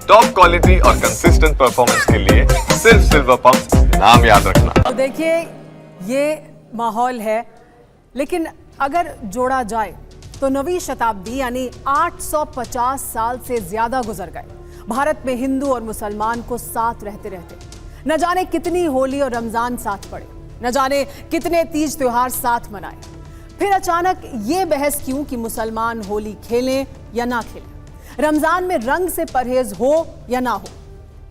Top quality और consistent performance के लिए सिर्फ सिल्वर पंप नाम याद रखना। तो देखिए ये माहौल है, लेकिन अगर जोड़ा जाए तो नवीं शताब्दी यानी 850 साल से ज्यादा गुजर गए भारत में हिंदू और मुसलमान को साथ रहते रहते। न जाने कितनी होली और रमजान साथ पड़े, न जाने कितने तीज त्योहार साथ मनाए। फिर अचानक ये बहस क्यों कि मुसलमान होली खेलें या ना खेलें, रमजान में रंग से परहेज हो या ना हो।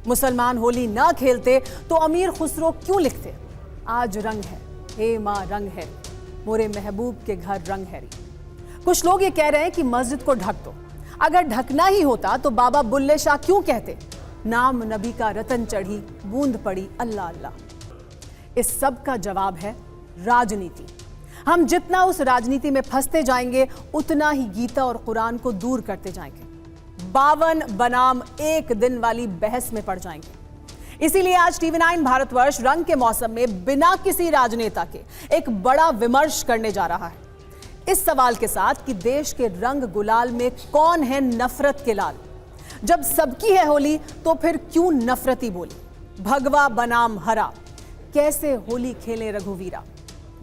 मुसलमान होली ना खेलते तो अमीर खुसरो क्यों लिखते, आज रंग है हे माँ रंग है, मोरे महबूब के घर रंग है। कुछ लोग ये कह रहे हैं कि मस्जिद को ढक दो, अगर ढकना ही होता तो बाबा बुल्ले शाह क्यों कहते, नाम नबी का रतन चढ़ी बूंद पड़ी अल्लाह अल्लाह। इस सब का जवाब है राजनीति। हम जितना उस राजनीति में फंसते जाएंगे उतना ही गीता और कुरान को दूर करते जाएंगे, 52 बनाम एक दिन वाली बहस में पड़ जाएंगे। इसीलिए आज TV9 भारतवर्ष रंग के मौसम में बिना किसी राजनेता के एक बड़ा विमर्श करने जा रहा है, इस सवाल के साथ कि देश के रंग गुलाल में कौन है नफरत के लाल। जब सबकी है होली तो फिर क्यों नफरती बोली, भगवा बनाम हरा, कैसे होली खेले रघुवीरा,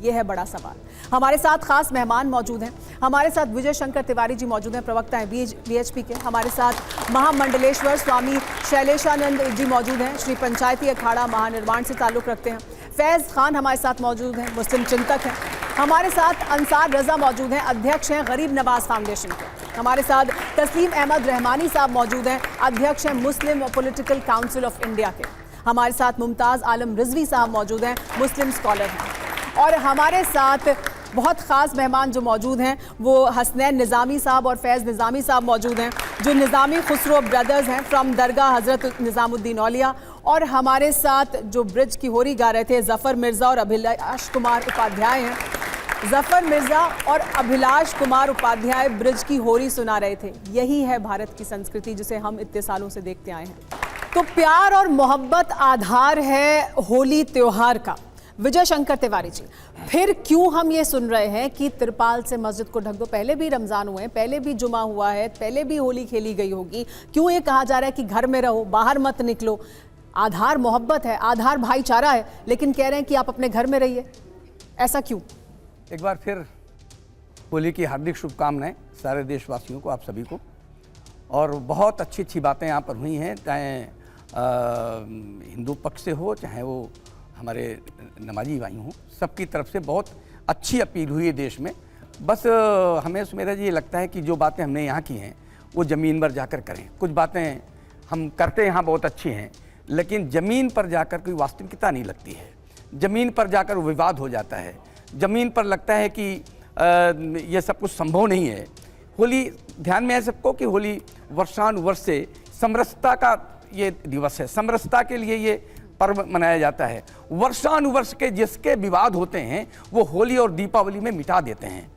यह है बड़ा सवाल। हमारे साथ खास मेहमान मौजूद हैं। हमारे साथ विजय शंकर तिवारी जी मौजूद हैं, प्रवक्ता हैं BHP के। हमारे साथ महामंडलेश्वर स्वामी शैलेशानंद जी मौजूद हैं, श्री पंचायती अखाड़ा महानिर्वाण से ताल्लुक रखते हैं। फैज खान हमारे साथ मौजूद हैं, मुस्लिम चिंतक हैं। हमारे साथ अंसार रजा मौजूद हैं, अध्यक्ष हैं गरीब नवाज फाउंडेशन के। हमारे साथ तस्लीम अहमद रहमानी साहब मौजूद हैं, अध्यक्ष हैं मुस्लिम पॉलिटिकल काउंसिल ऑफ इंडिया के। हमारे साथ मुमताज आलम रिजवी साहब मौजूद हैं, मुस्लिम स्कॉलर हैं। और हमारे साथ बहुत ख़ास मेहमान जो मौजूद हैं वो हसनैन निज़ामी साहब और फैज़ निज़ामी साहब मौजूद हैं, जो निज़ामी खुसरो ब्रदर्स हैं फ्रॉम दरगाह हज़रत निज़ामुद्दीन औलिया। और हमारे साथ जो ब्रिज की होरी गा रहे थे ज़फ़र मिर्ज़ा और अभिलाष कुमार उपाध्याय हैं। ज़फ़र मिर्ज़ा और अभिलाष कुमार उपाध्याय ब्रिज की होरी सुना रहे थे। यही है भारत की संस्कृति जिसे हम इतने सालों से देखते आए हैं। तो प्यार और मोहब्बत आधार है होली त्योहार का। विजय शंकर तिवारी जी, फिर क्यों हम ये सुन रहे हैं कि तिरपाल से मस्जिद को ढक दो, पहले भी रमजान हुए हैं, पहले भी जुमा हुआ है, पहले भी होली खेली गई होगी, क्यों ये कहा जा रहा है कि घर में रहो, बाहर मत निकलो। आधार मोहब्बत है, आधार भाईचारा है, लेकिन कह रहे हैं कि आप अपने घर में रहिए, ऐसा क्यों? एक बार फिर होली की हार्दिक शुभकामनाएं सारे देशवासियों को, आप सभी को। और बहुत अच्छी अच्छी बातें यहाँ पर हुई हैं, चाहे हिंदू पक्ष से हो, चाहे वो हमारे नमाजी भाई हों, सबकी तरफ से बहुत अच्छी अपील हुई है देश में। बस हमें मेरा ये लगता है कि जो बातें हमने यहाँ की हैं वो ज़मीन पर जाकर करें। कुछ बातें हम करते यहाँ बहुत अच्छी हैं, लेकिन ज़मीन पर जाकर कोई वास्तविकता नहीं लगती है। ज़मीन पर जाकर विवाद हो जाता है, ज़मीन पर लगता है कि ये सब कुछ संभव नहीं है। होली, ध्यान में है सबको कि होली वर्षानुवर्ष से समरसता का ये दिवस है, समरसता के लिए ये पर्व मनाया जाता है। वर्षानुवर्ष के जिसके विवाद होते हैं वो होली और दीपावली में मिटा देते हैं।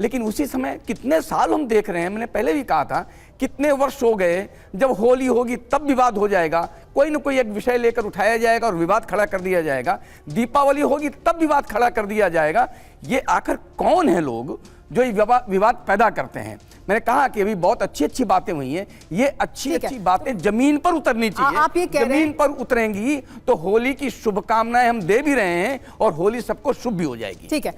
लेकिन उसी समय कितने साल हम देख रहे हैं, मैंने पहले भी कहा था, कितने वर्ष हो गए, जब होली होगी तब विवाद हो जाएगा, कोई ना कोई एक विषय लेकर उठाया जाएगा और विवाद खड़ा कर दिया जाएगा। दीपावली होगी तब विवाद खड़ा कर दिया जाएगा। ये आखिर कौन है लोग जो ये विवाद पैदा करते हैं? मैंने कहा कि अभी बहुत अच्छी अच्छी बातें हुई हैं, ये अच्छी अच्छी बातें जमीन पर उतरनी चाहिए। आप ये कह रहे हैं, जमीन पर उतरेंगी तो होली की शुभकामनाएं हम दे भी रहे हैं और होली सबको शुभ भी हो जाएगी। ठीक है,